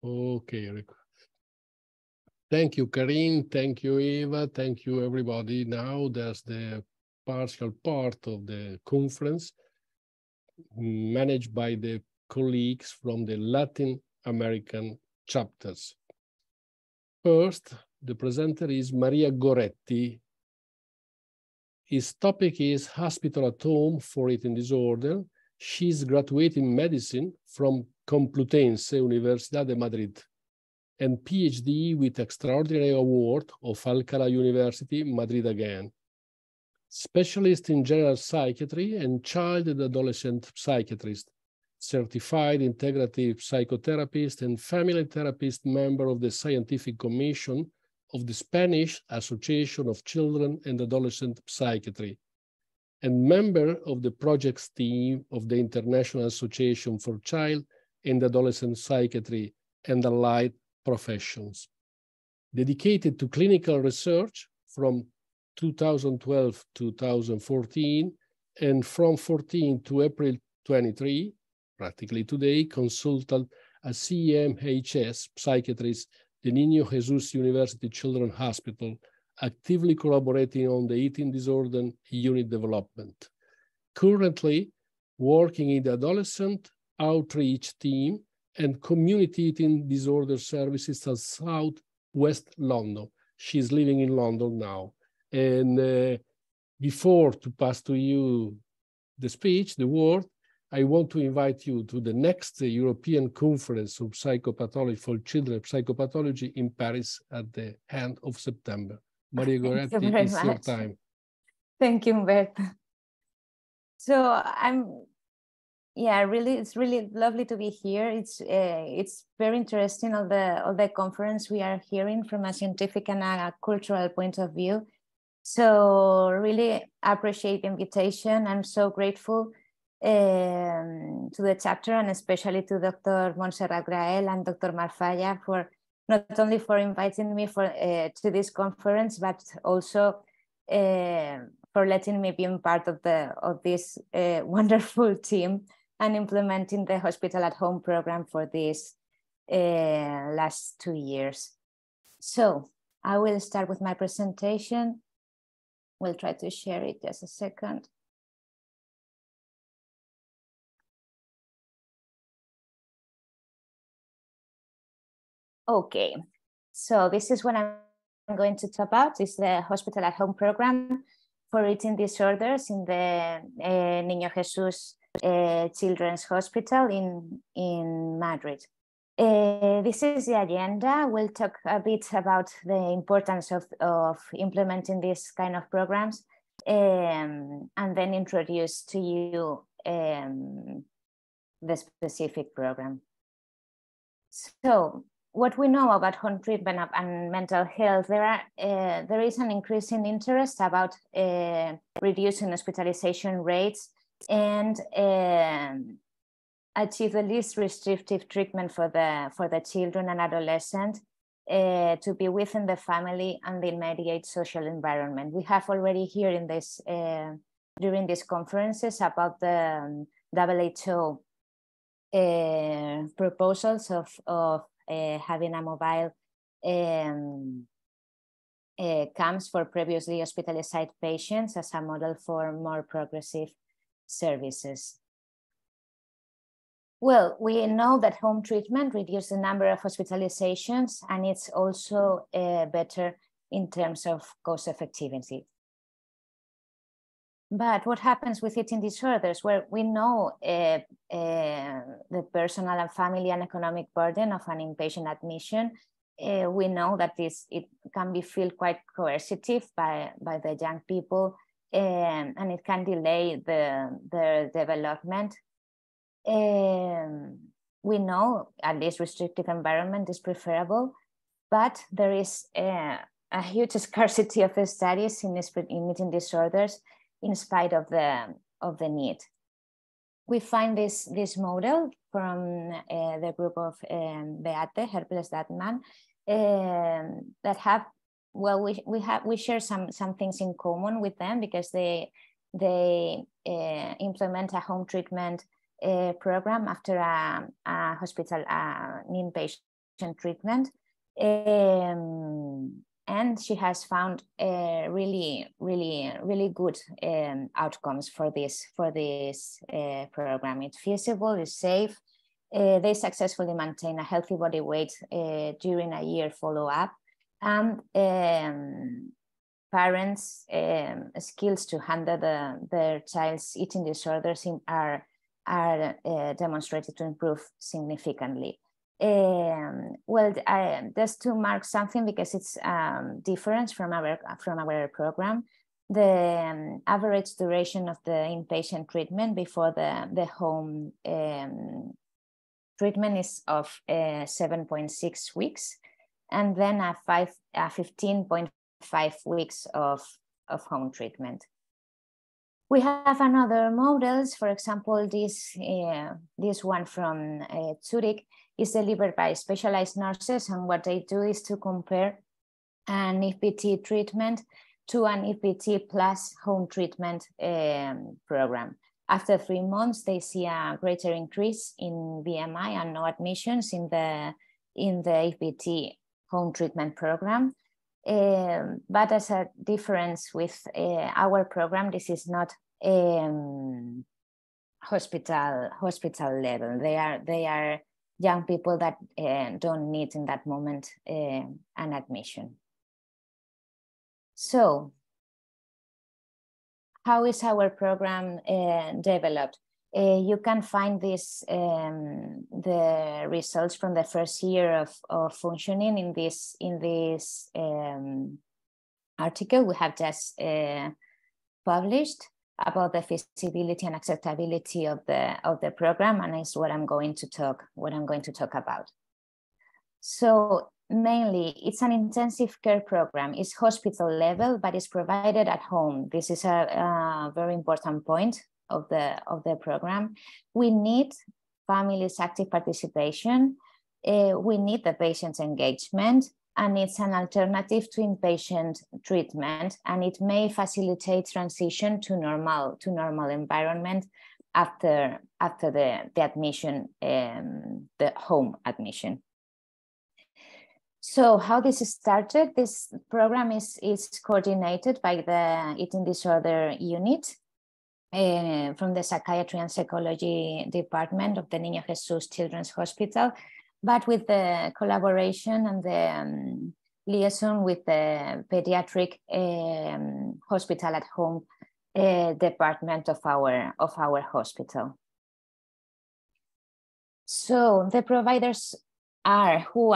Okay, thank you, Karin. Thank you, Eva. Thank you, everybody. Now there's the partial part of the conference managed by the colleagues from the Latin American chapters. First, the presenter is Maria Goretti. His topic is Hospital at Home for Eating Disorder. She's graduating medicine from Complutense Universidad de Madrid and PhD with extraordinary award of Alcalá University, Madrid again. Specialist in general psychiatry and child and adolescent psychiatrist, certified integrative psychotherapist and family therapist, member of the Scientific Commission of the Spanish Association of Children and Adolescent Psychiatry, and member of the projects team of the International Association for Child and Adolescent Psychiatry and Allied Professions. Dedicated to clinical research from 2012 to 2014, and from 14 to April 23, practically today, consultant as CMHS psychiatrist, the Niño Jesus University Children's Hospital, actively collaborating on the eating disorder unit development. Currently working in the adolescent outreach team and community eating disorder services at South West London. She's living in London now. And before to pass to you the speech, the word, I want to invite you to the next European Conference of Psychopathology for Children, Psychopathology in Paris at the end of September. Maria Goretti, it's your time. Thank you, Umberto. So it's really lovely to be here. It's very interesting, all the conference we are hearing from a scientific and a cultural point of view. So really appreciate the invitation. I'm so grateful to the chapter, and especially to Dr. Montserrat Grael and Dr. Marfalla for not only for inviting me to this conference, but also for letting me be a part of this wonderful team and implementing the Hospital at Home program for these last 2 years. So I will start with my presentation. We'll try to share it just a second. Okay, so this is what I'm going to talk about. It's the Hospital at Home program for eating disorders in the Niño Jesus Children's Hospital in Madrid. This is the agenda. We'll talk a bit about the importance of implementing these kind of programs, and then introduce to you the specific program. So what we know about home treatment and mental health, there is an increasing interest about reducing hospitalization rates and achieve the least restrictive treatment for the children and adolescents to be within the family and the immediate social environment. We have already here in this during these conferences about the WHO proposals of having a mobile camps for previously hospitalized patients as a model for more progressive services. Well, we know that home treatment reduces the number of hospitalizations, and it's also better in terms of cost effectivity. But what happens with eating disorders, where we know the personal and family and economic burden of an inpatient admission? We know that it can be felt quite coercive by the young people, and it can delay their development. We know at least restrictive environment is preferable, but there is a huge scarcity of studies in eating disorders in spite of the need. We find this model from the group of Beate Herples-Dattmann that have, well, we share some things in common with them, because they implement a home treatment program after a hospital, an inpatient treatment. And she has found really good outcomes for this program. It's feasible, it's safe. They successfully maintain a healthy body weight during a year follow-up, and parents' skills to handle their child's eating disorders are demonstrated to improve significantly. Well, just to mark something, because it's different from our program, the average duration of the inpatient treatment before the home treatment is of 7.6 weeks, and then a 15.5 weeks of home treatment. We have another models. For example, this one from Zurich is delivered by specialized nurses, and what they do is to compare an EPT treatment to an EPT plus home treatment program. After 3 months, they see a greater increase in BMI and no admissions in the EPT home treatment program. But as a difference with our program, this is not hospital level. They are young people that don't need in that moment an admission. So, how is our program developed? You can find this the results from the first year of functioning in this article we have just published about the feasibility and acceptability of the program, and is what I'm going to talk about. So mainly, it's an intensive care program. It's hospital level, but it's provided at home. This is a very important point of the program. We need families' active participation. We need the patient's engagement, and it's an alternative to inpatient treatment, and it may facilitate transition to normal environment after the admission, the home admission. So how this started? This program is coordinated by the eating disorder unit from the Psychiatry and Psychology Department of the Niño Jesus Children's Hospital, but with the collaboration and the liaison with the pediatric hospital at home department of our hospital. So the providers who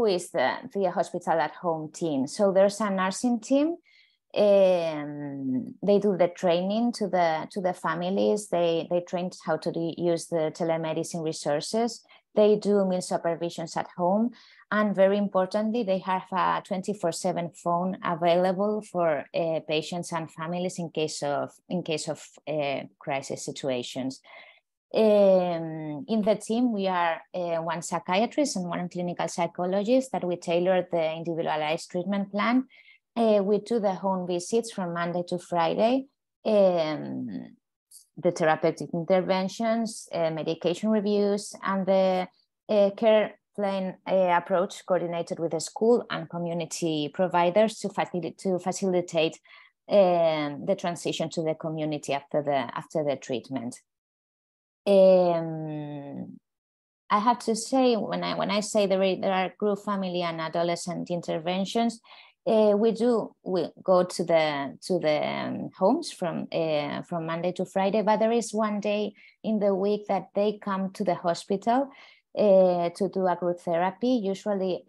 is the hospital at home team. So there's a nursing team. They do the training to the families. They train how to use the telemedicine resources. They do meal supervisions at home, and very importantly, they have a 24/7 phone available for patients and families in case of crisis situations. In the team, we are one psychiatrist and one clinical psychologist that we tailor the individualized treatment plan. We do the home visits from Monday to Friday, the therapeutic interventions, medication reviews, and the care plan approach coordinated with the school and community providers to facilitate the transition to the community after the treatment. I have to say, when I say there are group, family, and adolescent interventions, we go to the homes from Monday to Friday, but there is one day in the week that they come to the hospital to do a group therapy. Usually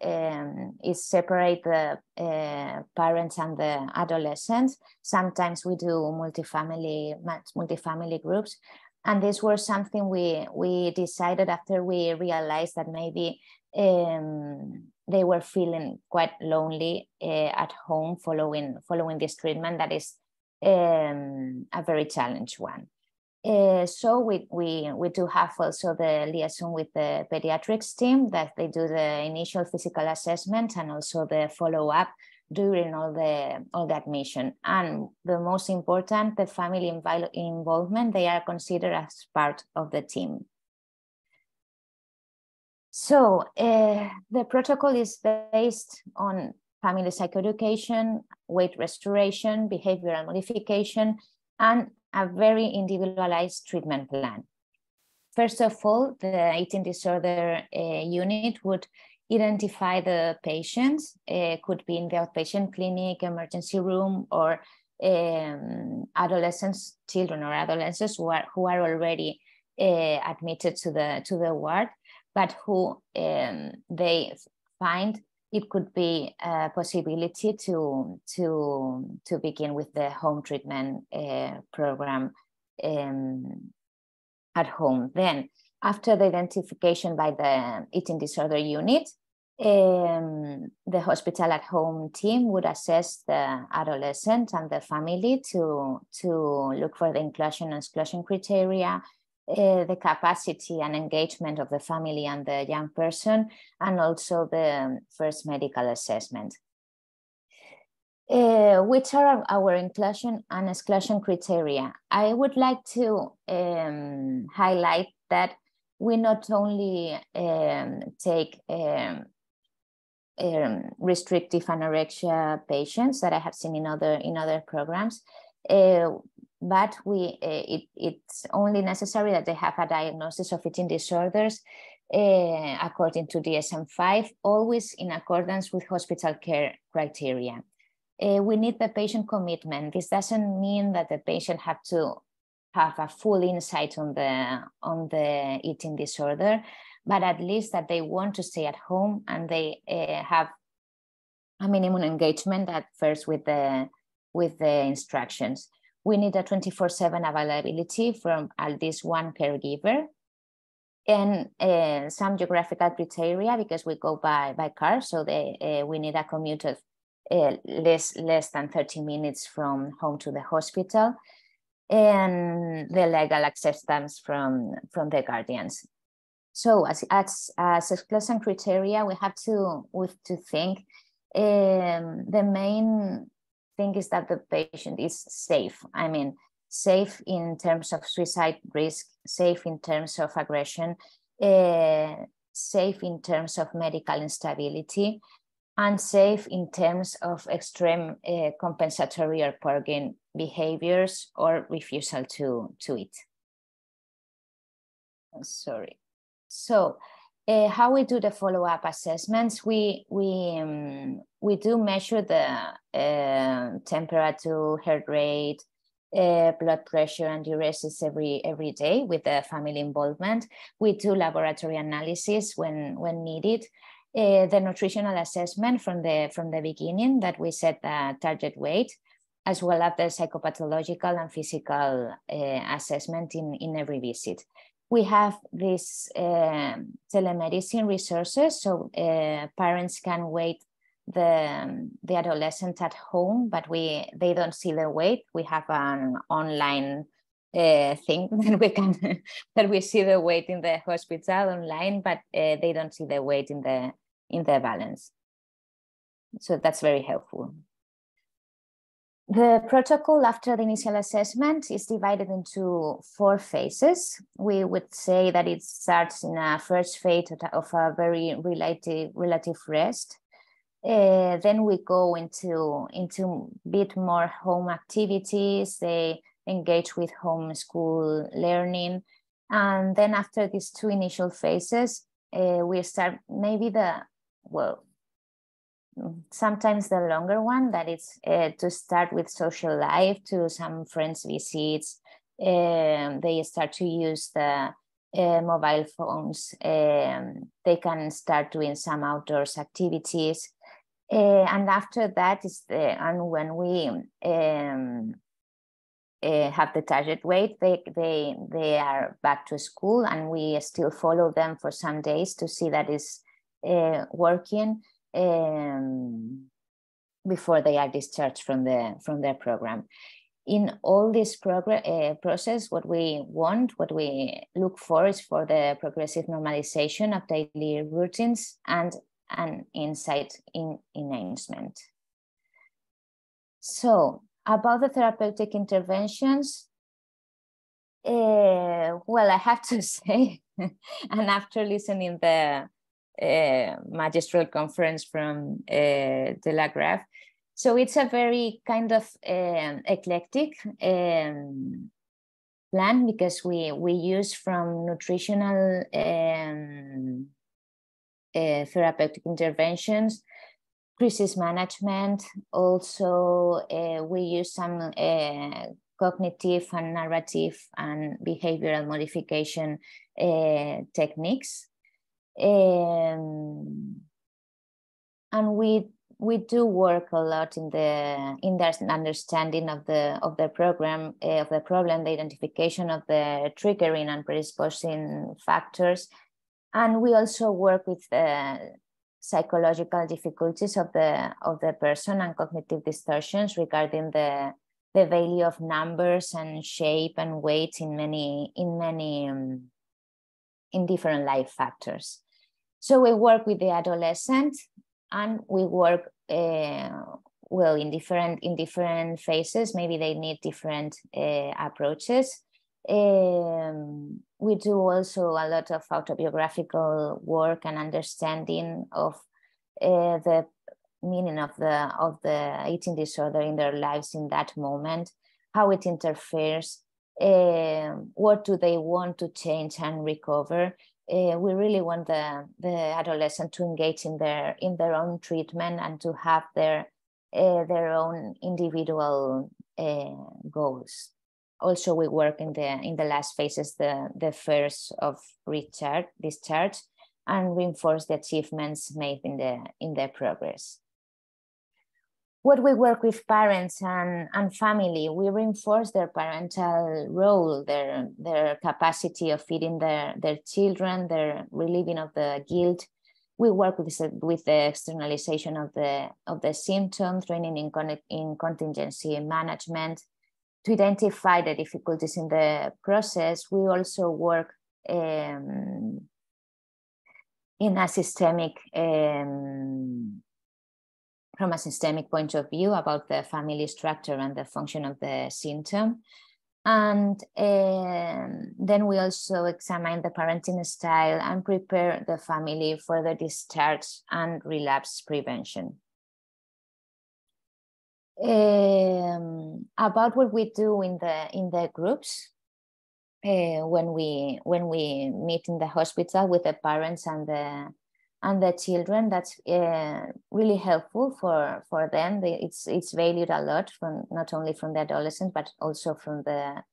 is separate the parents and the adolescents. Sometimes we do multifamily groups. And this was something we decided after we realized that maybe they were feeling quite lonely at home following this treatment that is a very challenging one. So we do have also the liaison with the pediatrics team, that they do the initial physical assessment and also the follow-up during all the admission. And the most important, the family involvement, they are considered as part of the team. So the protocol is based on family psychoeducation, weight restoration, behavioral modification, and a very individualized treatment plan. First of all, the eating disorder unit would identify the patients, could be in the outpatient clinic, emergency room, or adolescents, children or adolescents who are already admitted to the ward, but who they find it could be a possibility to begin with the home treatment program at home. Then, after the identification by the eating disorder unit, the hospital at home team would assess the adolescent and the family to look for the inclusion and exclusion criteria, the capacity and engagement of the family and the young person, and also the first medical assessment. Which are our inclusion and exclusion criteria? I would like to highlight that we not only take restrictive anorexia patients that I have seen in other programs, but it's only necessary that they have a diagnosis of eating disorders according to DSM-5, always in accordance with hospital care criteria. We need the patient commitment. This doesn't mean that the patient have to have a full insight on the eating disorder, but at least that they want to stay at home and they have a minimum engagement at first with the instructions. We need a 24/7 availability from at least one caregiver, and some geographical criteria because we go by car, so we need a commute of less than 30 minutes from home to the hospital, and the legal acceptance from the guardians. So as exclusion criteria, we have to think the main thing is that the patient is safe. I mean, safe in terms of suicide risk, safe in terms of aggression, safe in terms of medical instability, and safe in terms of extreme compensatory or purging behaviors or refusal to eat. Sorry. So how we do the follow-up assessments, we do measure the temperature, heart rate, blood pressure and diuresis every day with the family involvement. We do laboratory analysis when needed. The nutritional assessment from the beginning, that we set the target weight, as well as the psychopathological and physical assessment in every visit. We have these telemedicine resources, so parents can wait the adolescent at home, but they don't see the weight. We have an online thing that we see the weight in the hospital online, but they don't see the weight in the balance. So that's very helpful. The protocol after the initial assessment is divided into 4 phases. We would say that it starts in a first phase of a very relative rest. Then we go into a bit more home activities. They engage with homeschool learning. And then after these 2 initial phases, we start maybe sometimes the longer one, that is to start with social life, to some friends' visits. They start to use the mobile phones. They can start doing some outdoors activities. And after that is and when we have the target weight, they are back to school, and we still follow them for some days to see that is working before they are discharged from their program. In all this process, what we look for is for the progressive normalization of daily routines and an insight in enhancement. So about the therapeutic interventions, well, I have to say, and after listening the magistral conference from De La Grave. So it's a very kind of eclectic plan, because we use from nutritional therapeutic interventions, crisis management. Also, we use some cognitive and narrative and behavioral modification techniques. And we do work a lot in the understanding of the program, of the problem, the identification of the triggering and predisposing factors. And we also work with the psychological difficulties of the person and cognitive distortions regarding the value of numbers and shape and weight in different life factors. So we work with the adolescent, and we work well in different phases. Maybe they need different approaches. We do also a lot of autobiographical work and understanding of the meaning of the eating disorder in their lives in that moment, how it interferes, what do they want to change and recover. We really want the adolescent to engage in their own treatment and to have their own individual goals. Also, we work in the last phases, the first of discharge, and reinforce the achievements made in the progress. What we work with parents and family, we reinforce their parental role, their capacity of feeding their children, their relieving of the guilt. We work with the externalization of the symptoms, training in contingency management. To identify the difficulties in the process, we also work in a systemic, from a systemic point of view about the family structure and the function of the symptom. And then we also examine the parenting style and prepare the family for the discharge and relapse prevention. About what we do in the groups when we meet in the hospital with the parents and the children, that's really helpful for them. It's valued a lot from not only from the adolescents but also from the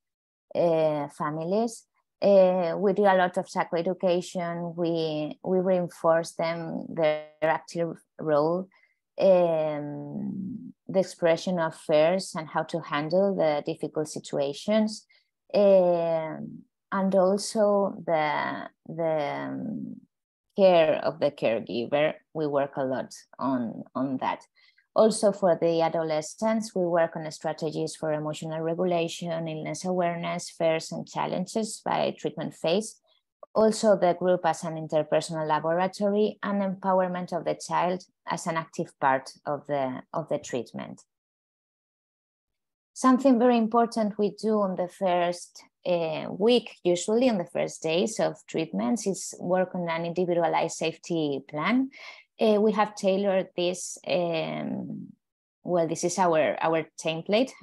families. We do a lot of psychoeducation. We reinforce them their active role. The expression of fears and how to handle the difficult situations, and also the care of the caregiver. We work a lot on that. Also for the adolescents, we work on strategies for emotional regulation, illness awareness, fears and challenges by treatment phase. Also the group as an interpersonal laboratory, and empowerment of the child as an active part of the treatment. Something very important we do on the first week, usually on the first days of treatments, is work on an individualized safety plan. We have tailored this, well, this is our template,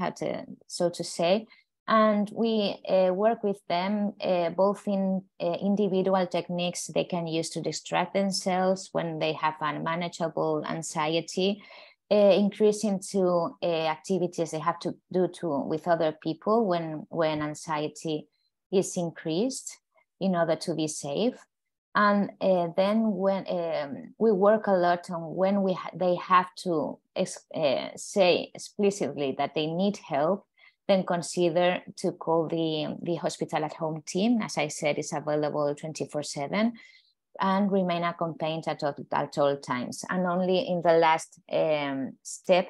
so to say. And we work with them both in individual techniques they can use to distract themselves when they have unmanageable anxiety, increasing to activities they have to do with other people when anxiety is increased in order to be safe. And then when we work a lot on when they have to say explicitly that they need help, then consider to call the hospital at home team. As I said, it's available 24/7 and remain accompanied at all times. And only in the last step,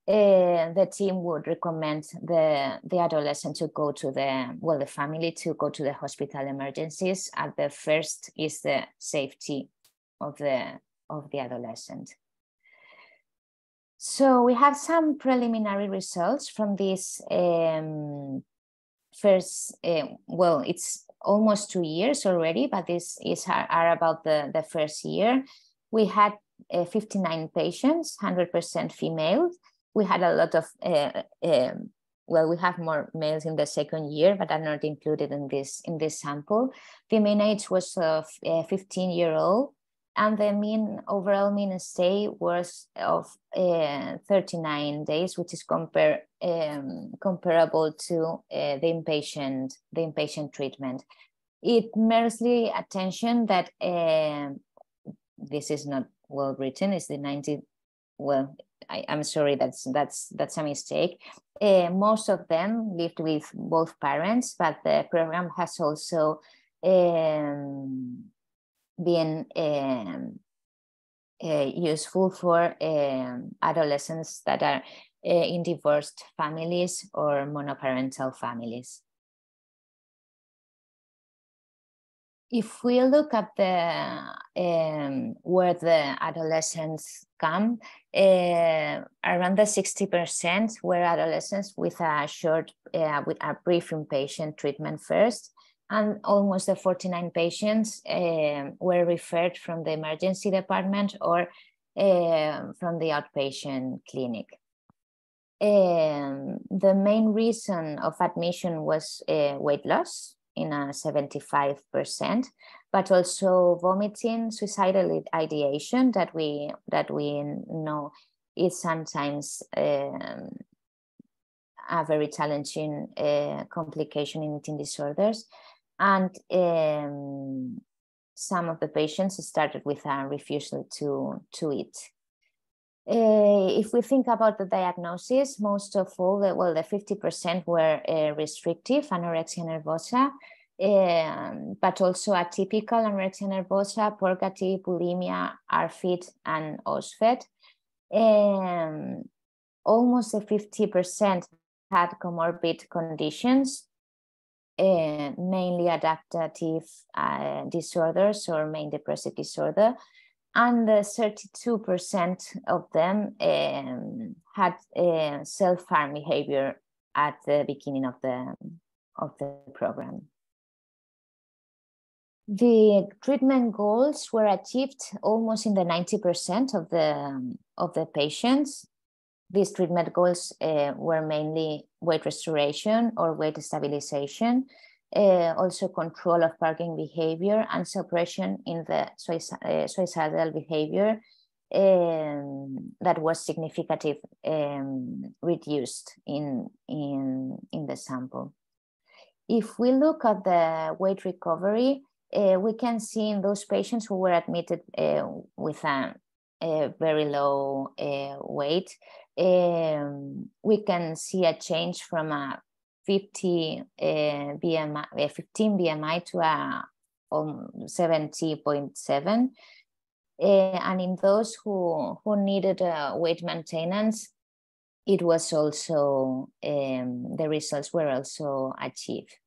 the team would recommend the adolescent to go to the family to go to the hospital emergencies. At the first is the safety of the adolescent. So we have some preliminary results from this first, well, it's almost 2 years already, but this are about the first year. We had 59 patients, 100% female. We had a lot of, well, we have more males in the second year, but are not included in this sample. The mean age was 15-year-old, and the overall mean stay was of 39 days, which is comparable to the inpatient treatment. It merits attention that this is not well written. It's the 90. Well, I'm sorry, that's a mistake. Most of them lived with both parents, but the program has also been useful for adolescents that are in divorced families or monoparental families. If we look at where the adolescents come, around the 60% were adolescents with a brief inpatient treatment first, and almost the 49 patients were referred from the emergency department or from the outpatient clinic. The main reason of admission was weight loss in 75%, but also vomiting, suicidal ideation that we know is sometimes a very challenging complication in eating disorders. And some of the patients started with a refusal to eat. If we think about the diagnosis, most of all, the 50% were restrictive anorexia nervosa, but also atypical anorexia nervosa, purgative, bulimia, ARFID, and OSFED. Almost 50% had comorbid conditions, mainly adaptive disorders or main depressive disorder. And 32% of them had self-harm behavior at the beginning of the program. The treatment goals were achieved almost in the 90% of the patients. These treatment goals were mainly weight restoration or weight stabilization, also control of parking behavior and suppression in the suicidal behavior that was significantly reduced in the sample. If we look at the weight recovery, we can see in those patients who were admitted with a very low weight, we can see a change from a 15 BMI to a 70.7. And in those who needed weight maintenance, it was also, the results were also achieved.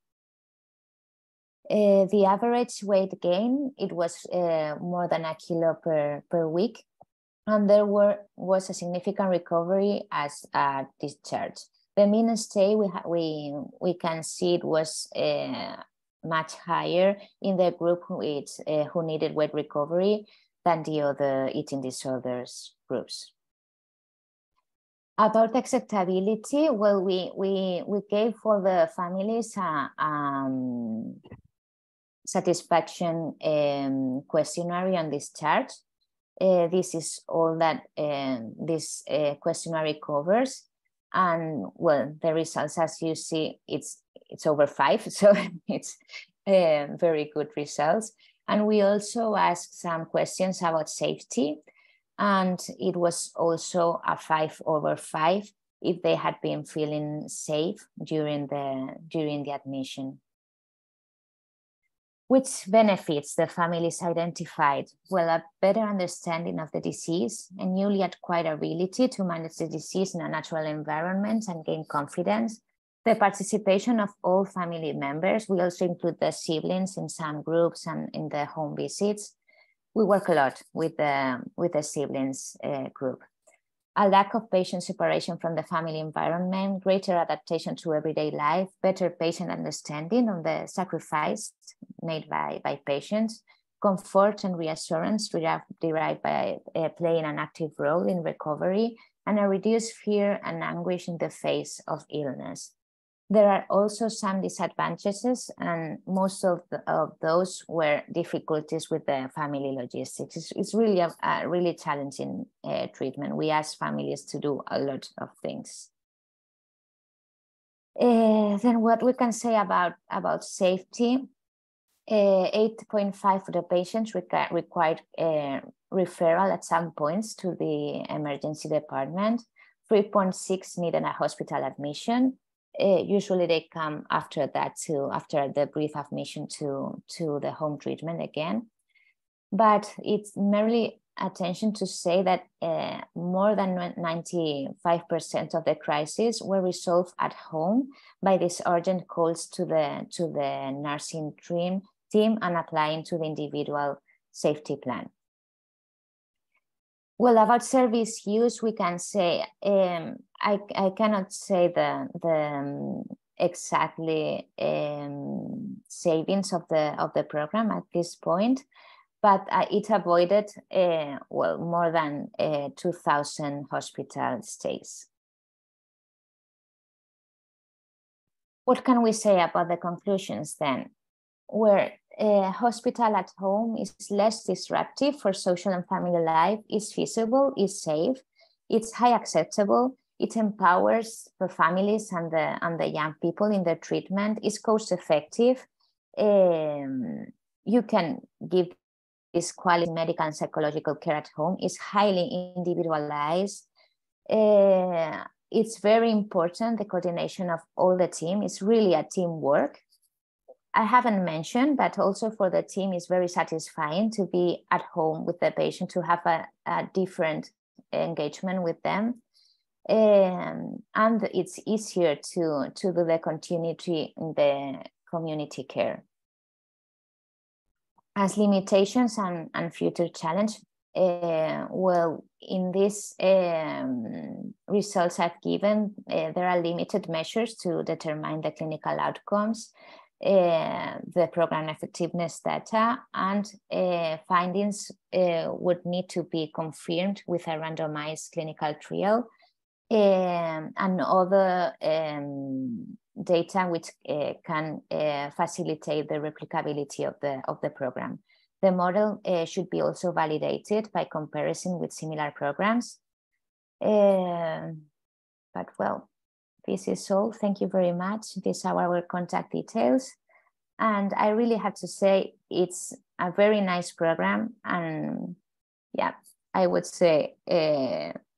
The average weight gain, it was more than 1 kilo per week, and there was a significant recovery as discharge. The mean stay we can see it was much higher in the group who needed weight recovery than the other eating disorders groups. About acceptability, well, we gave for the families satisfaction questionnaire on discharge. This is all that this questionnaire covers. And well, the results, as you see, it's over 5, so it's very good results. And we also asked some questions about safety, and it was also a 5 over 5 if they had been feeling safe during the admission. Which benefits the families identified? Well, a better understanding of the disease, a newly acquired ability to manage the disease in a natural environment and gain confidence, the participation of all family members. We also include the siblings in some groups and in the home visits. We work a lot with the siblings group. a lack of patient separation from the family environment, greater adaptation to everyday life, better patient understanding of the sacrifice made by patients, comfort and reassurance derived by playing an active role in recovery, and a reduced fear and anguish in the face of illness. There are also some disadvantages, and most of those were difficulties with the family logistics. It's really a really challenging treatment. We ask families to do a lot of things. Then what we can say about safety, 8.5 of the patients required referral at some points to the emergency department, 3.6 needed a hospital admission. Usually they come after that after the brief admission to the home treatment again. But it's merely attention to say that more than 95% of the crises were resolved at home by these urgent calls to the nursing team and applying to the individual safety plan. Well, about service use, we can say, I cannot say the exactly savings of the program at this point, but it avoided, well, more than 2,000 hospital stays. What can we say about the conclusions then? Where a hospital at home is less disruptive for social and family life, is feasible, is safe, it's high acceptable, it empowers the families and the young people in their treatment, is cost effective. You can give this quality medical and psychological care at home, is highly individualized. It's very important, the coordination of all the team. It's really a teamwork. I haven't mentioned, but also for the team, it's very satisfying to be at home with the patient, to have a different engagement with them. And it's easier to do the continuity in the community care. As limitations and future challenge, well, in these results I've given, there are limited measures to determine the clinical outcomes, the program effectiveness data, and findings would need to be confirmed with a randomized clinical trial and other data which can facilitate the replicability of the program. The model should be also validated by comparison with similar programs. But well, this is all. Thank you very much. These are our contact details. And I really have to say it's a very nice program. And yeah, I would say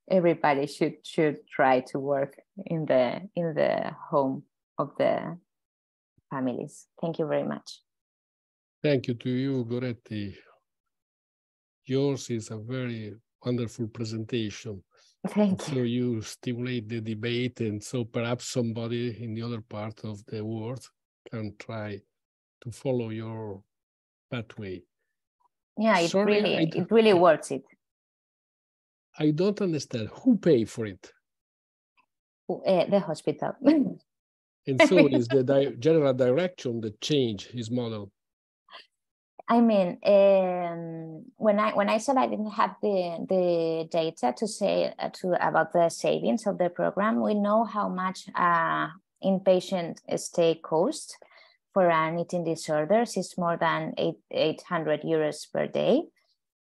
everybody should try to work in the home of the families. Thank you very much. Thank you to you, Goretti. Yours is a very wonderful presentation. Thank you. So you stimulate the debate, and so perhaps somebody in the other part of the world can try to follow your pathway. Yeah, it really works it. I don't understand who paid for it. The hospital. And so is the general direction that changed his model. I mean, when I said I didn't have the data to say about the savings of the program, we know how much inpatient stay cost for an eating disorders is more than 800 euros per day.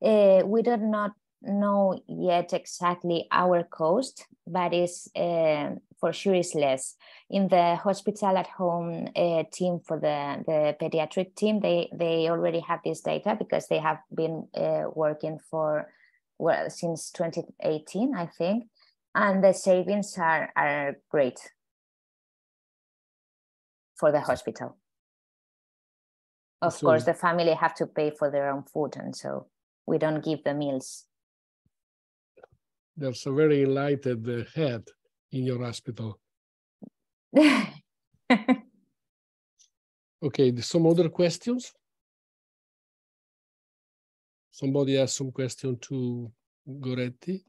We do not know yet exactly our cost, but it's for sure is less. In the hospital at home team for the pediatric team, they already have this data because they have been working since 2018, I think, and the savings are great for the hospital. Of course, the family have to pay for their own food, and so we don't give the meals. There's a very enlightened head in your hospital. Okay, some other questions? Somebody has some question to Goretti?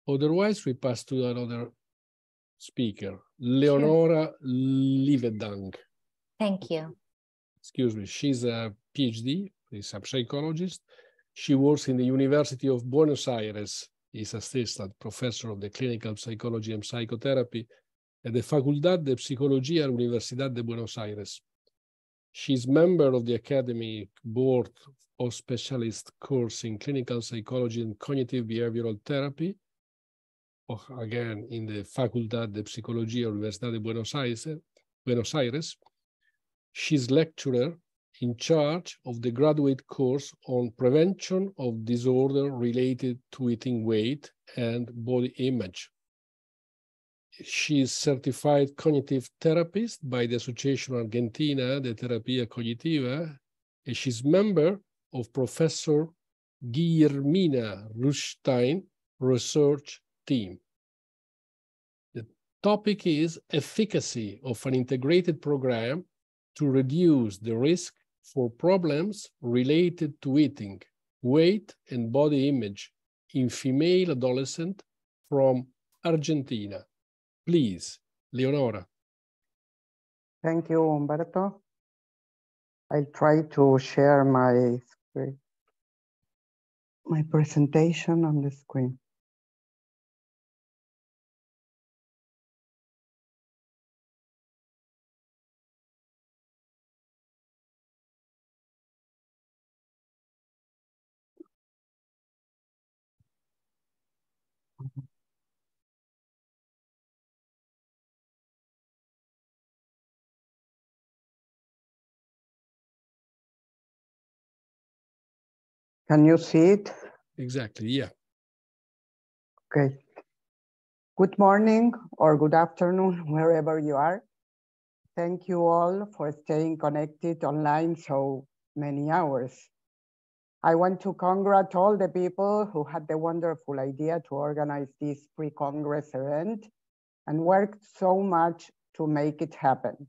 Otherwise, we pass to another speaker, Leonora Lievendag. Thank you. Excuse me, she's a PhD, she's a psychologist. She works in the University of Buenos Aires, is assistant professor of the clinical psychology and psychotherapy at the Facultad de Psicología de la Universidad de Buenos Aires. She's member of the academic board of specialist course in clinical psychology and cognitive behavioral therapy, again, in the Facultad de Psicología de la Universidad de Buenos Aires. She's lecturer in charge of the graduate course on prevention of disorder related to eating weight and body image. She is certified cognitive therapist by the Association Argentina de Terapia Cognitiva, and she's member of Professor Guillermina Rushstein research team. The topic is efficacy of an integrated program to reduce the risk for problems related to eating, weight, and body image in female adolescents from Argentina. Please, Leonora. Thank you, Humberto. I'll try to share my screen, my presentation on the screen. Can you see it? Exactly, yeah. Okay. Good morning or good afternoon, wherever you are. Thank you all for staying connected online so many hours. I want to congratulate all the people who had the wonderful idea to organize this pre-Congress event and worked so much to make it happen.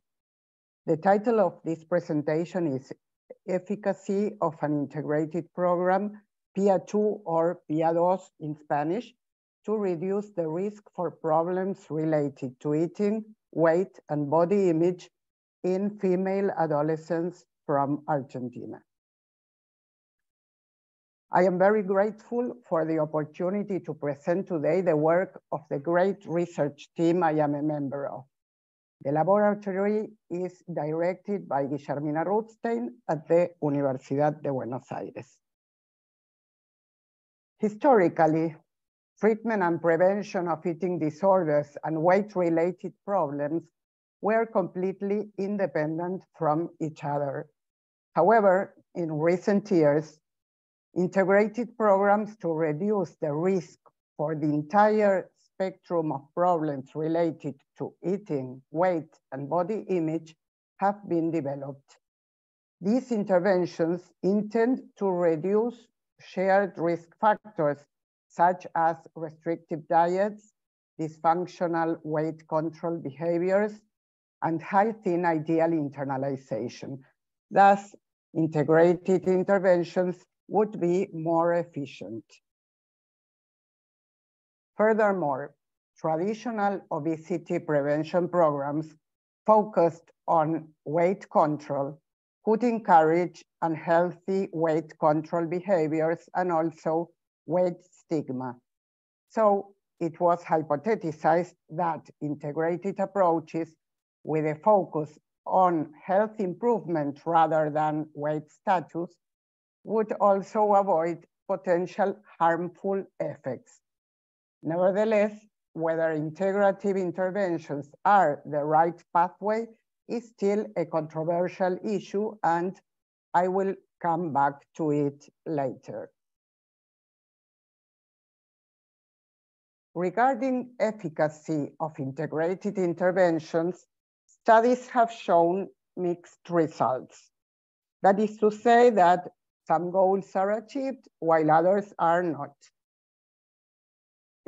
The title of this presentation is Efficacy of an Integrated Program, PIA2 or PIA2 in Spanish, to reduce the risk for problems related to eating, weight, and body image in female adolescents from Argentina. I am very grateful for the opportunity to present today the work of the great research team I am a member of. The laboratory is directed by Guillermina Rushstein at the Universidad de Buenos Aires. Historically, treatment and prevention of eating disorders and weight-related problems were completely independent from each other. However, in recent years, integrated programs to reduce the risk for the entire spectrum of problems related to eating, weight, and body image have been developed. These interventions intend to reduce shared risk factors such as restrictive diets, dysfunctional weight control behaviors, and high-thin ideal internalization. Thus, integrated interventions would be more efficient. Furthermore, traditional obesity prevention programs focused on weight control could encourage unhealthy weight control behaviors and also weight stigma. So it was hypothesized that integrated approaches with a focus on health improvement rather than weight status would also avoid potential harmful effects. Nevertheless, whether integrative interventions are the right pathway is still a controversial issue, and I will come back to it later. Regarding efficacy of integrated interventions, studies have shown mixed results. That is to say that some goals are achieved while others are not.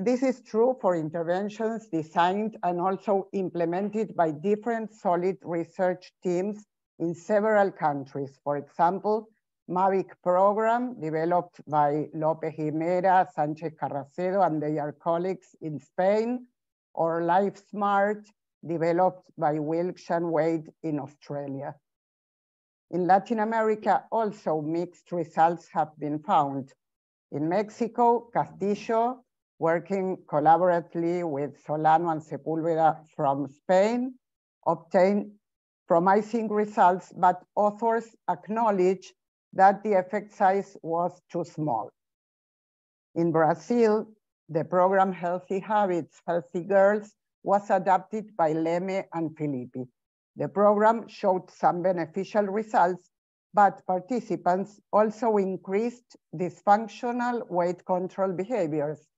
This is true for interventions designed and also implemented by different solid research teams in several countries. For example, MAVIC program developed by Lopez Jimera, Sanchez Carracedo, and their colleagues in Spain, or Life Smart, developed by Wilkes and Wade in Australia. In Latin America, also mixed results have been found. In Mexico, Castillo, working collaboratively with Solano and Sepúlveda from Spain, obtained promising results, but authors acknowledge that the effect size was too small. In Brazil, the program Healthy Habits, Healthy Girls was adapted by Leme and Filippi. The program showed some beneficial results, but participants also increased dysfunctional weight control behaviors,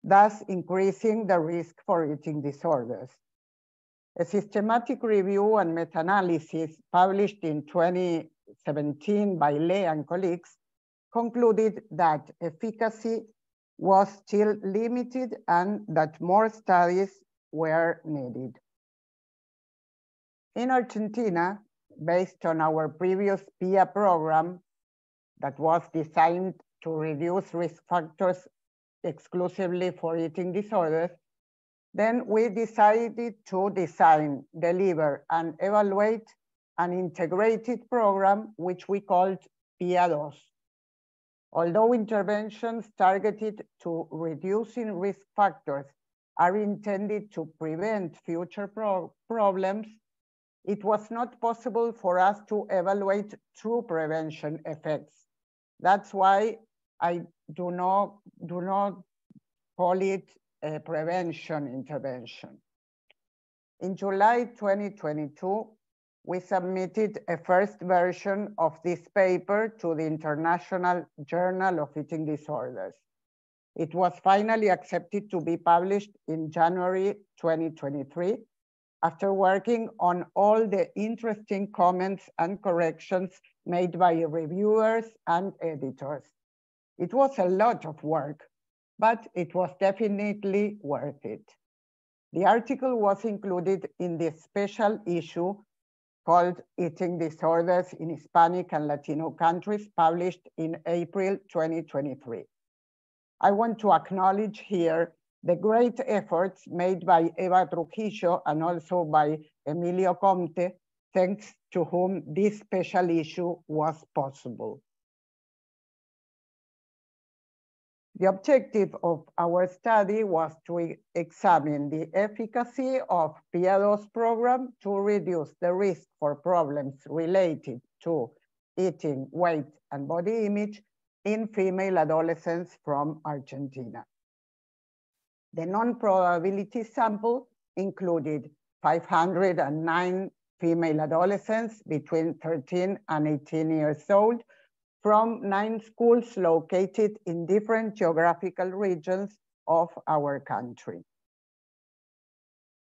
thus increasing the risk for eating disorders. A systematic review and meta-analysis published in 2017 by Lea and colleagues concluded that efficacy was still limited and that more studies were needed. In Argentina, based on our previous PIA program that was designed to reduce risk factors exclusively for eating disorders, then we decided to design, deliver, and evaluate an integrated program which we called PIA2. Although interventions targeted to reducing risk factors are intended to prevent future problems, it was not possible for us to evaluate true prevention effects. That's why I do not call it a prevention intervention. In July 2022, we submitted a first version of this paper to the International Journal of Eating Disorders. It was finally accepted to be published in January 2023, after working on all the interesting comments and corrections made by reviewers and editors. It was a lot of work, but it was definitely worth it. The article was included in the special issue called Eating Disorders in Hispanic and Latino Countries, published in April 2023. I want to acknowledge here the great efforts made by Eva Trujillo and also by Emilio Comte, thanks to whom this special issue was possible. The objective of our study was to examine the efficacy of PIA2 program to reduce the risk for problems related to eating, weight, and body image in female adolescents from Argentina. The non-probability sample included 509 female adolescents between 13 and 18 years old from 9 schools located in different geographical regions of our country.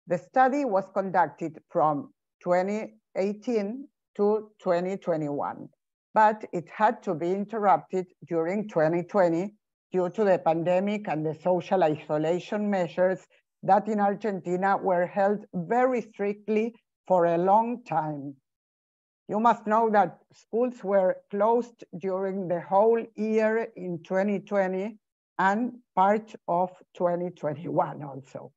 The study was conducted from 2018 to 2021, but it had to be interrupted during 2020 due to the pandemic and the social isolation measures that in Argentina were held very strictly for a long time. You must know that schools were closed during the whole year in 2020 and part of 2021 also.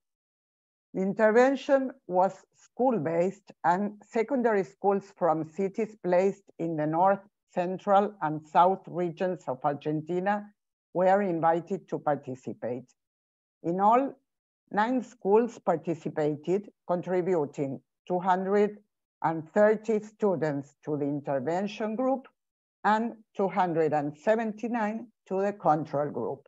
The intervention was school-based, and secondary schools from cities placed in the north, central, and south regions of Argentina were invited to participate. In all, 9 schools participated, contributing 230 students to the intervention group and 279 to the control group.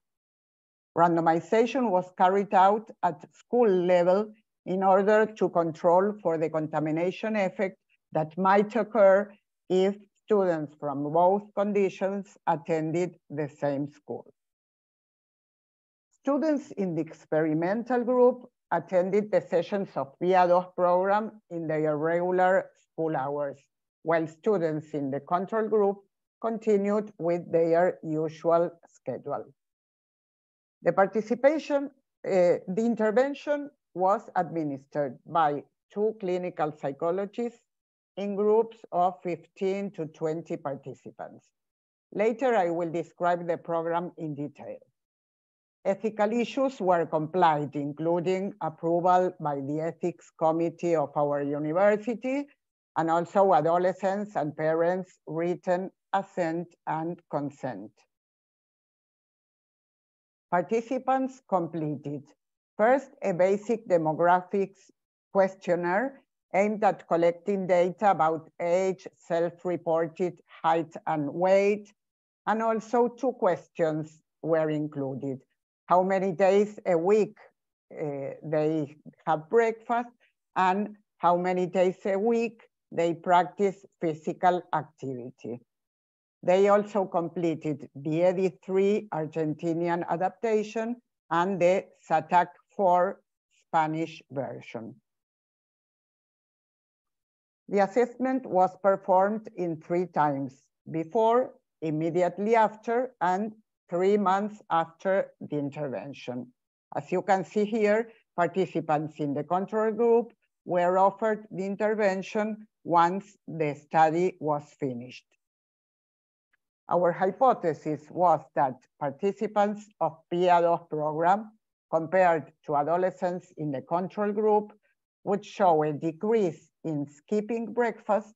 Randomization was carried out at school level in order to control for the contamination effect that might occur if students from both conditions attended the same school. Students in the experimental group attended the sessions of PIA2 program in their regular school hours, while students in the control group continued with their usual schedule. The intervention was administered by 2 clinical psychologists in groups of 15 to 20 participants. Later, I will describe the program in detail. Ethical issues were complied, including approval by the ethics committee of our university, and also adolescents and parents' written assent and consent. Participants completed, first, a basic demographics questionnaire aimed at collecting data about age, self-reported height and weight, and also 2 questions were included. How many days a week they have breakfast, and how many days a week they practice physical activity. They also completed the EDI3 Argentinian adaptation and the SATAC 4 Spanish version. The assessment was performed in 3 times: before, immediately after, and 3 months after the intervention. As you can see here, participants in the control group were offered the intervention once the study was finished. Our hypothesis was that participants of MEEDA program compared to adolescents in the control group would show a decrease in skipping breakfast,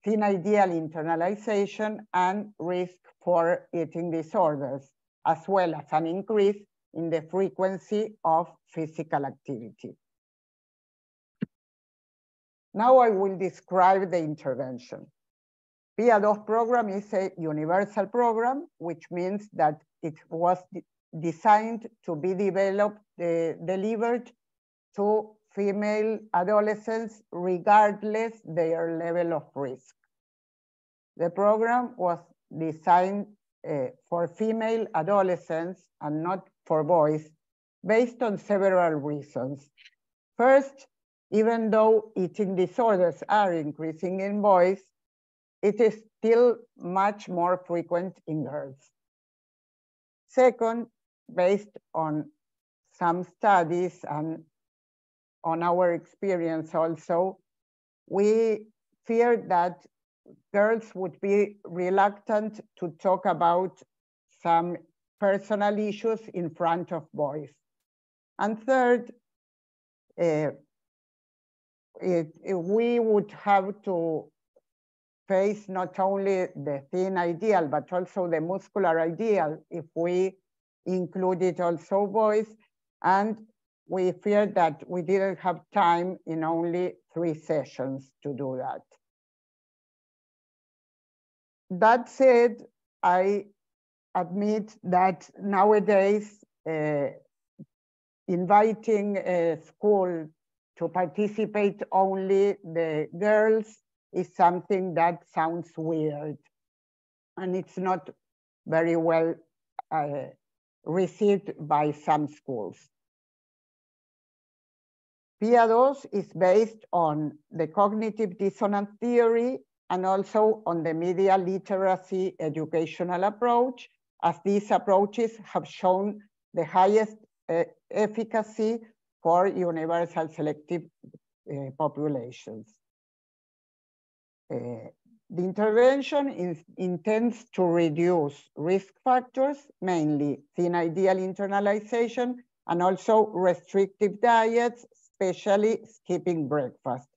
thin ideal internalization, and risk for eating disorders, as well as an increase in the frequency of physical activity. Now I will describe the intervention. MEEDA program is a universal program, which means that it was designed to be delivered to female adolescents regardless their level of risk. The program was designed for female adolescents and not for boys, based on several reasons. First, even though eating disorders are increasing in boys, it is still much more frequent in girls. Second, based on some studies and on our experience also, we feared that girls would be reluctant to talk about some personal issues in front of boys. And third, we would have to face not only the thin ideal, but also the muscular ideal if we included also boys. And we feared that we didn't have time in only 3 sessions to do that. That said, I admit that nowadays inviting a school to participate only the girls is something that sounds weird, and it's not very well received by some schools. MEEDA is based on the cognitive dissonance theory and also on the media literacy educational approach, as these approaches have shown the highest efficacy for universal selective populations. The intervention intends to reduce risk factors, mainly thin ideal internalization, and also restrictive diets, especially skipping breakfast.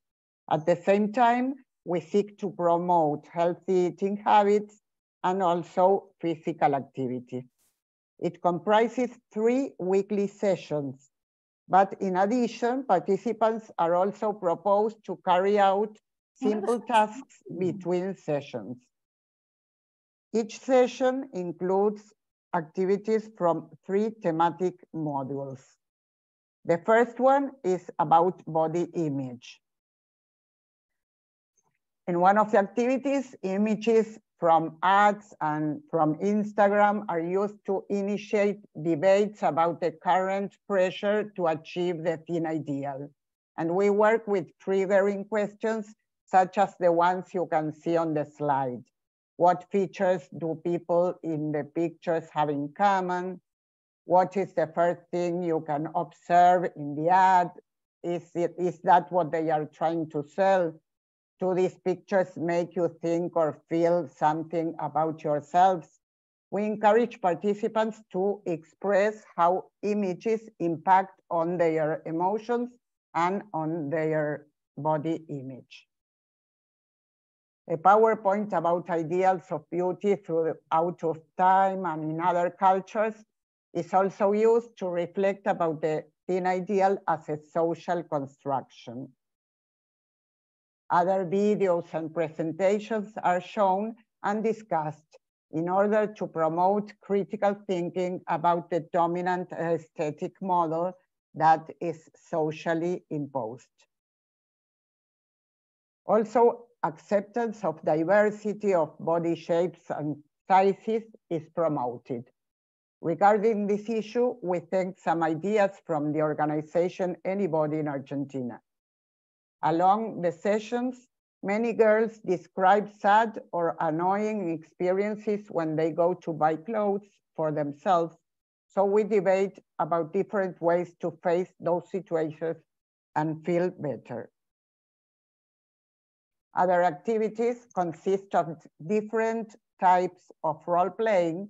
At the same time, we seek to promote healthy eating habits and also physical activity. It comprises 3 weekly sessions, but in addition, participants are also proposed to carry out simple tasks between sessions. Each session includes activities from 3 thematic modules. The first one is about body image. In one of the activities, images from ads and from Instagram are used to initiate debates about the current pressure to achieve the thin ideal. And we work with triggering questions such as the ones you can see on the slide. What features do people in the pictures have in common? What is the first thing you can observe in the ad? Is that what they are trying to sell? Do these pictures make you think or feel something about yourselves? We encourage participants to express how images impact on their emotions and on their body image. A PowerPoint about ideals of beauty throughout of time and in other cultures is also used to reflect about the thin ideal as a social construction. Other videos and presentations are shown and discussed in order to promote critical thinking about the dominant aesthetic model that is socially imposed. Also, acceptance of diversity of body shapes and sizes is promoted. Regarding this issue, we take some ideas from the organization Anybody in Argentina. Along the sessions, many girls describe sad or annoying experiences when they go to buy clothes for themselves. So we debate about different ways to face those situations and feel better. Other activities consist of different types of role-playing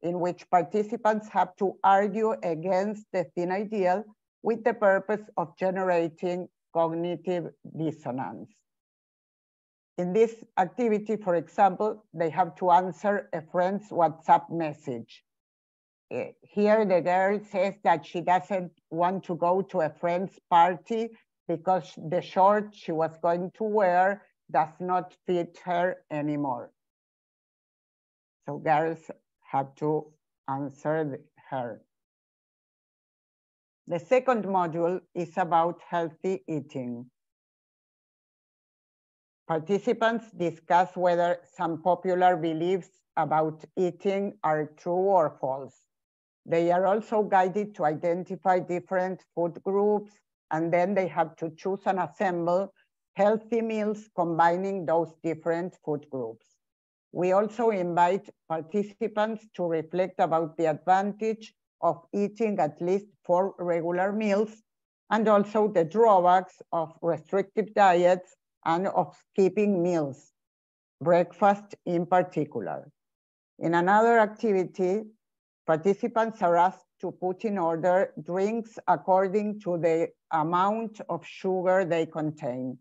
in which participants have to argue against the thin ideal with the purpose of generating cognitive dissonance. In this activity, for example, they have to answer a friend's WhatsApp message. Here, the girl says that she doesn't want to go to a friend's party because the short she was going to wear does not fit her anymore. So girls have to answer her. The second module is about healthy eating. Participants discuss whether some popular beliefs about eating are true or false. They are also guided to identify different food groups, and then they have to choose and assemble healthy meals combining those different food groups. We also invite participants to reflect about the advantage of eating at least 4 regular meals, and also the drawbacks of restrictive diets and of skipping meals, breakfast in particular. In another activity, participants are asked to put in order drinks according to the amount of sugar they contain.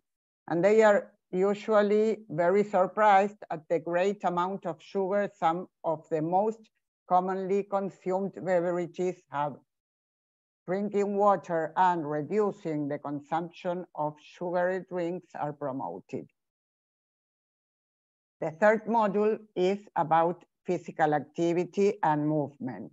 And they are usually very surprised at the great amount of sugar some of the most commonly consumed beverages have. Drinking water and reducing the consumption of sugary drinks are promoted. The third module is about physical activity and movement.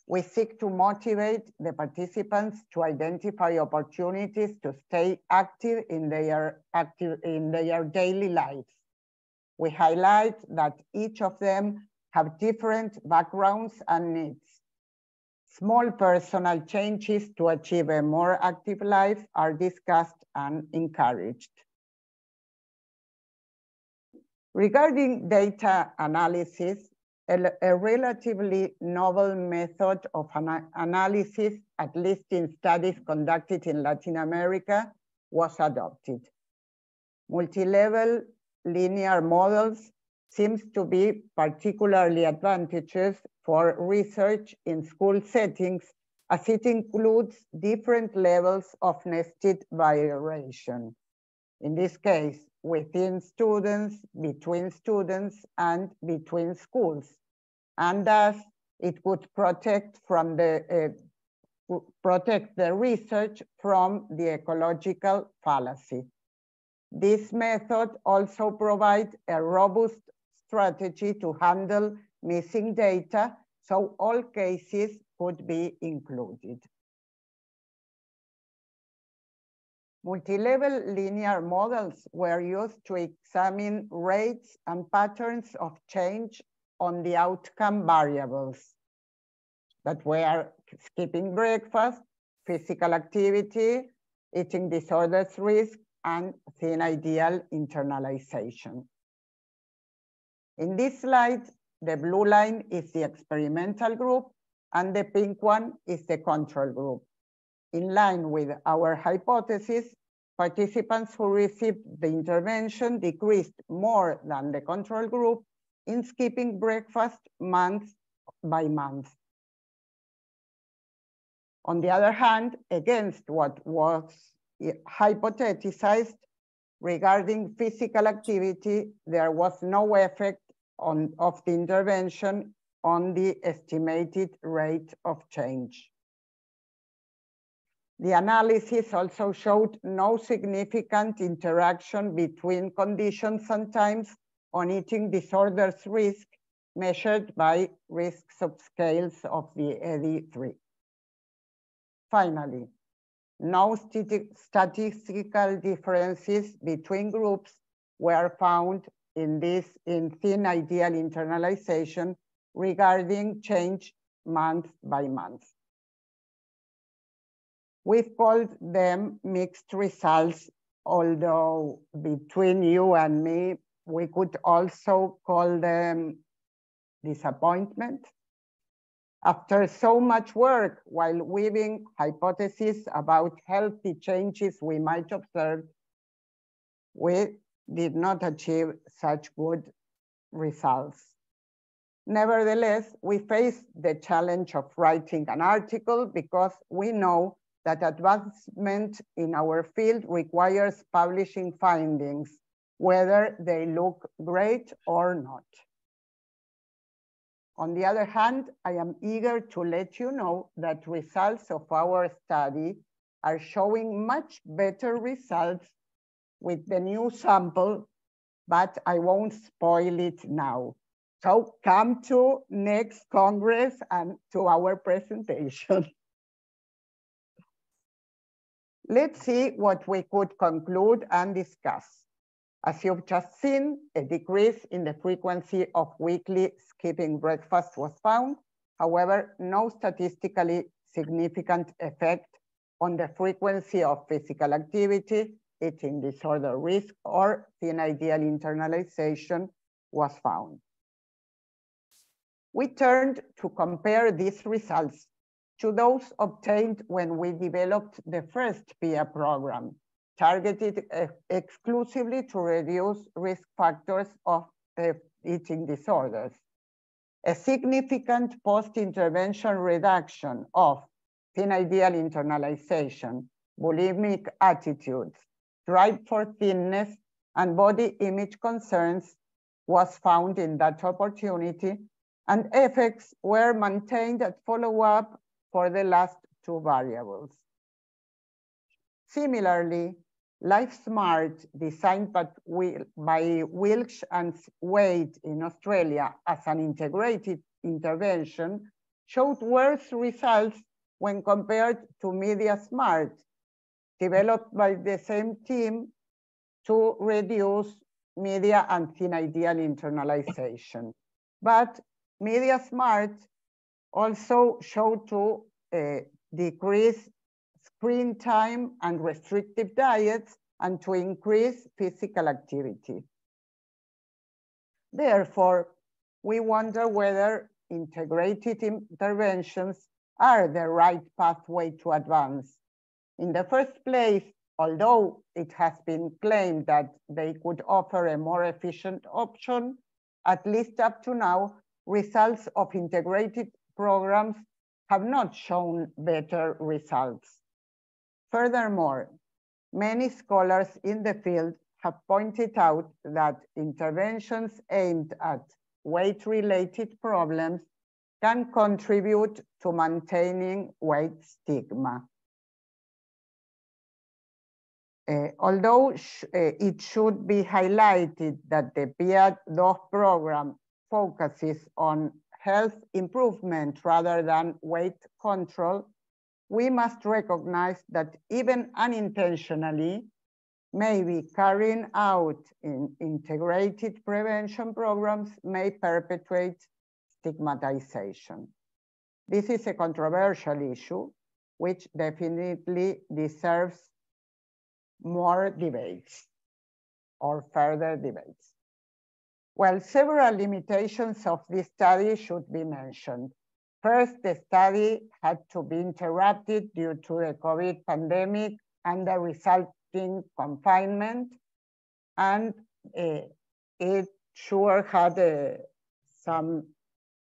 We seek to motivate the participants to identify opportunities to stay active in their daily lives. We highlight that each of them have different backgrounds and needs. Small personal changes to achieve a more active life are discussed and encouraged. Regarding data analysis, a relatively novel method of analysis, at least in studies conducted in Latin America, was adopted. Multi-level linear models seems to be particularly advantageous for research in school settings, as it includes different levels of nested variation. In this case, within students, between students, and between schools. And thus, it would protect the research from the ecological fallacy. This method also provides a robust strategy to handle missing data, so all cases could be included. Multi-level linear models were used to examine rates and patterns of change on the outcome variables that were skipping breakfast, physical activity, eating disorders risk, and thin ideal internalization. In this slide, the blue line is the experimental group and the pink one is the control group. In line with our hypothesis, participants who received the intervention decreased more than the control group in skipping breakfast month by month. On the other hand, against what was hypothesized regarding physical activity, there was no effect of the intervention on the estimated rate of change. The analysis also showed no significant interaction between conditions and times on eating disorders risk measured by risk subscales of the EDI-3. Finally, no statistical differences between groups were found in thin ideal internalization regarding change month by month. We've called them mixed results, although between you and me, we could also call them disappointment. After so much work while weaving hypotheses about healthy changes we might observe, we did not achieve such good results. Nevertheless, we face the challenge of writing an article because we know that advancement in our field requires publishing findings, whether they look great or not. On the other hand, I am eager to let you know that results of our study are showing much better results with the new sample, but I won't spoil it now. So come to next Congress and to our presentation. Let's see what we could conclude and discuss. As you've just seen, a decrease in the frequency of weekly skipping breakfast was found. However, no statistically significant effect on the frequency of physical activity, eating disorder risk, or thin ideal internalization was found. We turned to compare these results to those obtained when we developed the first PIA program, targeted exclusively to reduce risk factors of eating disorders. A significant post-intervention reduction of thin ideal internalization, bulimic attitudes, drive for thinness, and body image concerns was found in that opportunity, and effects were maintained at follow-up for the last two variables. Similarly, LifeSmart, designed by Wilkes and Wade in Australia as an integrated intervention, showed worse results when compared to MEEDA Smart, developed by the same team to reduce MEEDA and thin ideal internalization. But MEEDA Smart also showed to decrease screen time and restrictive diets and to increase physical activity. Therefore, we wonder whether integrated interventions are the right pathway to advance. In the first place, although it has been claimed that they could offer a more efficient option, at least up to now, results of integrated programs have not shown better results. Furthermore, many scholars in the field have pointed out that interventions aimed at weight-related problems can contribute to maintaining weight stigma. Although it should be highlighted that the PIA-2 program focuses on health improvement rather than weight control, we must recognize that even unintentionally, maybe carrying out in integrated prevention programs may perpetuate stigmatization. This is a controversial issue, which definitely deserves more debates or further debates. Well, several limitations of this study should be mentioned. First, the study had to be interrupted due to the COVID pandemic, and the results resisting confinement, and it sure had some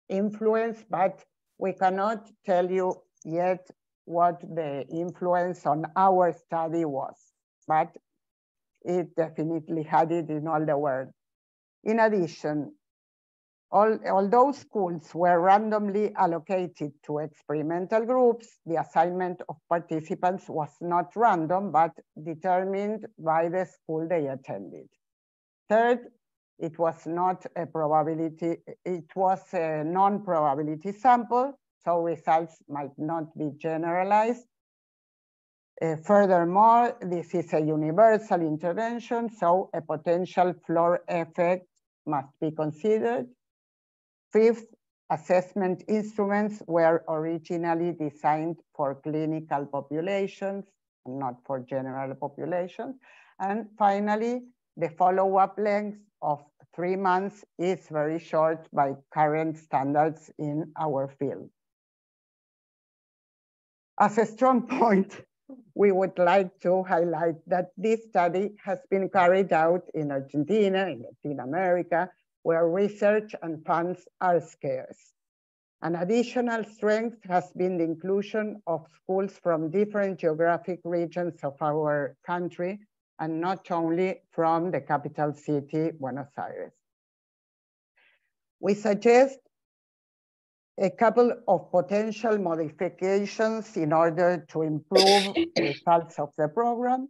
influence, but we cannot tell you yet what the influence on our study was, but it definitely had it in all the world. In addition, although schools were randomly allocated to experimental groups, the assignment of participants was not random, but determined by the school they attended. Third, it was not a probability, it was a non-probability sample, so results might not be generalized. Furthermore, this is a universal intervention, so a potential floor effect must be considered. Fifth, assessment instruments were originally designed for clinical populations, not for general populations. And finally, the follow-up length of 3 months is very short by current standards in our field. As a strong point, we would like to highlight that this study has been carried out in Argentina, in Latin America, where research and funds are scarce. An additional strength has been the inclusion of schools from different geographic regions of our country, and not only from the capital city, Buenos Aires. We suggest a couple of potential modifications in order to improve results of the program.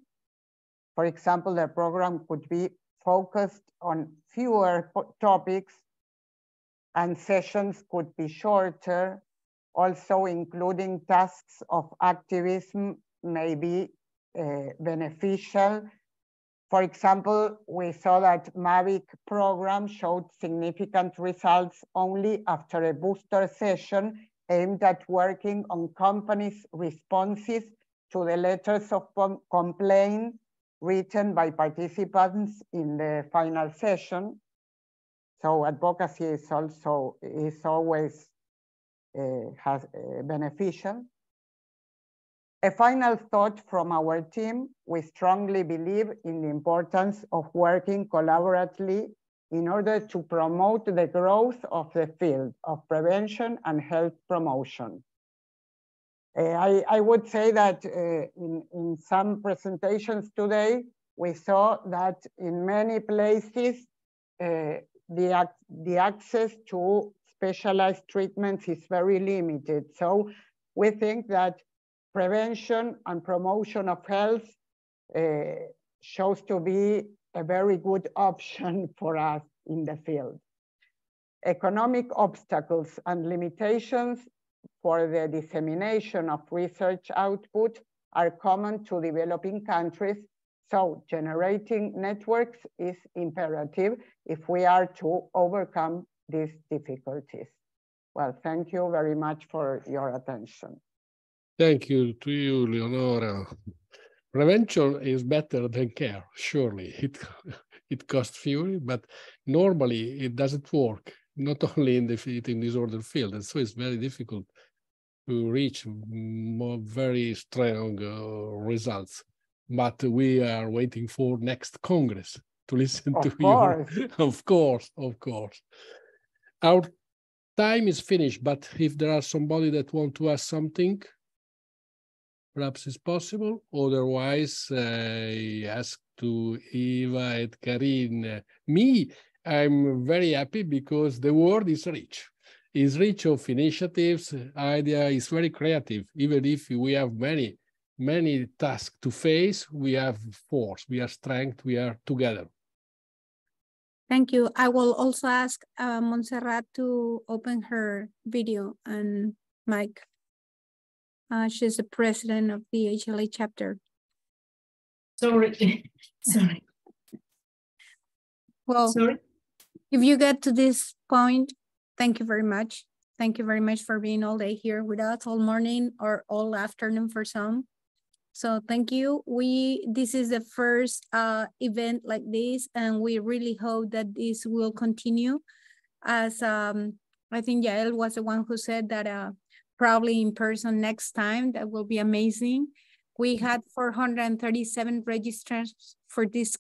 For example, the program could be focused on fewer topics, and sessions could be shorter. Also, including tasks of activism may be beneficial. For example, we saw that MAVIC program showed significant results only after a booster session aimed at working on companies' responses to the letters of complaint written by participants in the final session. So advocacy is always beneficial. A final thought from our team: we strongly believe in the importance of working collaboratively in order to promote the growth of the field of prevention and health promotion. I would say that in some presentations today, we saw that in many places, the access to specialized treatments is very limited. So we think that prevention and promotion of health shows to be a very good option for us in the field. Economic obstacles and limitations for the dissemination of research output are common to developing countries, so generating networks is imperative if we are to overcome these difficulties. Well, thank you very much for your attention. Thank you to you, Leonora. Prevention is better than care, surely. It costs fury, but normally it doesn't work, not only in the eating disorder field. And so it's very difficult to reach very strong results. But we are waiting for next Congress to listen to you. Of course, of course. Our time is finished, but if there are somebody that want to ask something, perhaps it's possible. Otherwise, I ask to Eva and Karin. I'm very happy because the world is rich. It's rich of initiatives, idea is very creative. Even if we have many tasks to face, we have force, we have strength, we are together. Thank you. I will also ask Montserrat to open her video and mic. She's the president of the HLA chapter. Sorry. Well, sorry. If you get to this point, thank you very much. Thank you very much for being all day here with us, all morning or all afternoon for some. So thank you. This is the first event like this, and we really hope that this will continue. As I think Yael was the one who said that probably in person next time, that will be amazing. We had 437 registrants for this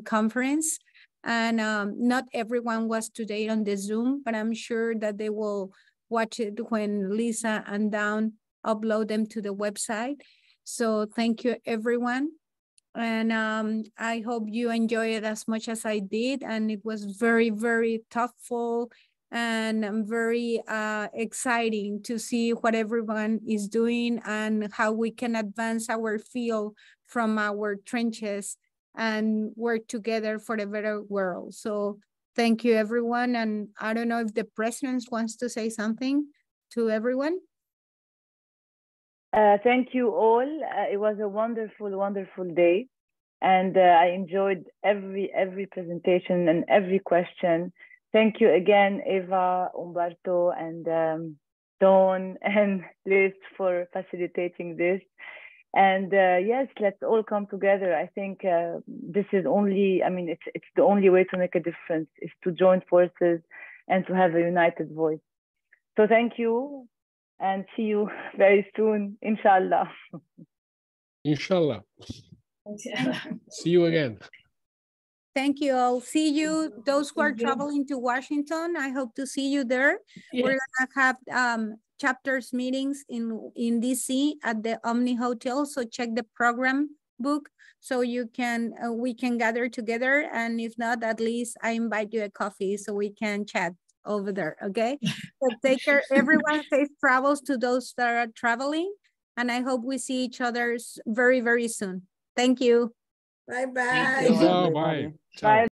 conference, and not everyone was today on the Zoom, but I'm sure that they will watch it when Lisa and Dawn upload them to the website. So thank you, everyone. And I hope you enjoy it as much as I did. And it was very, very thoughtful and very exciting to see what everyone is doing and how we can advance our field from our trenches and work together for a better world. So thank you, everyone. And I don't know if the president wants to say something to everyone. Thank you all. It was a wonderful, wonderful day. And I enjoyed every presentation and every question. Thank you again, Eva, Umberto, and Dawn and Liz for facilitating this. And yes, let's all come together. I think this is only, I mean, it's the only way to make a difference is to join forces and to have a united voice. So thank you and see you very soon, inshallah. Inshallah. See you again. Thank you all. See you, those who are traveling to Washington. I hope to see you there. Yes. We're gonna have chapters meetings in DC at the Omni Hotel. So check the program book so you can we can gather together. And if not, at least I invite you a coffee so we can chat over there. Okay. So take care, everyone. Safe travels to those that are traveling. And I hope we see each other very, very soon. Thank you. Bye-bye. Bye. Bye. Bye.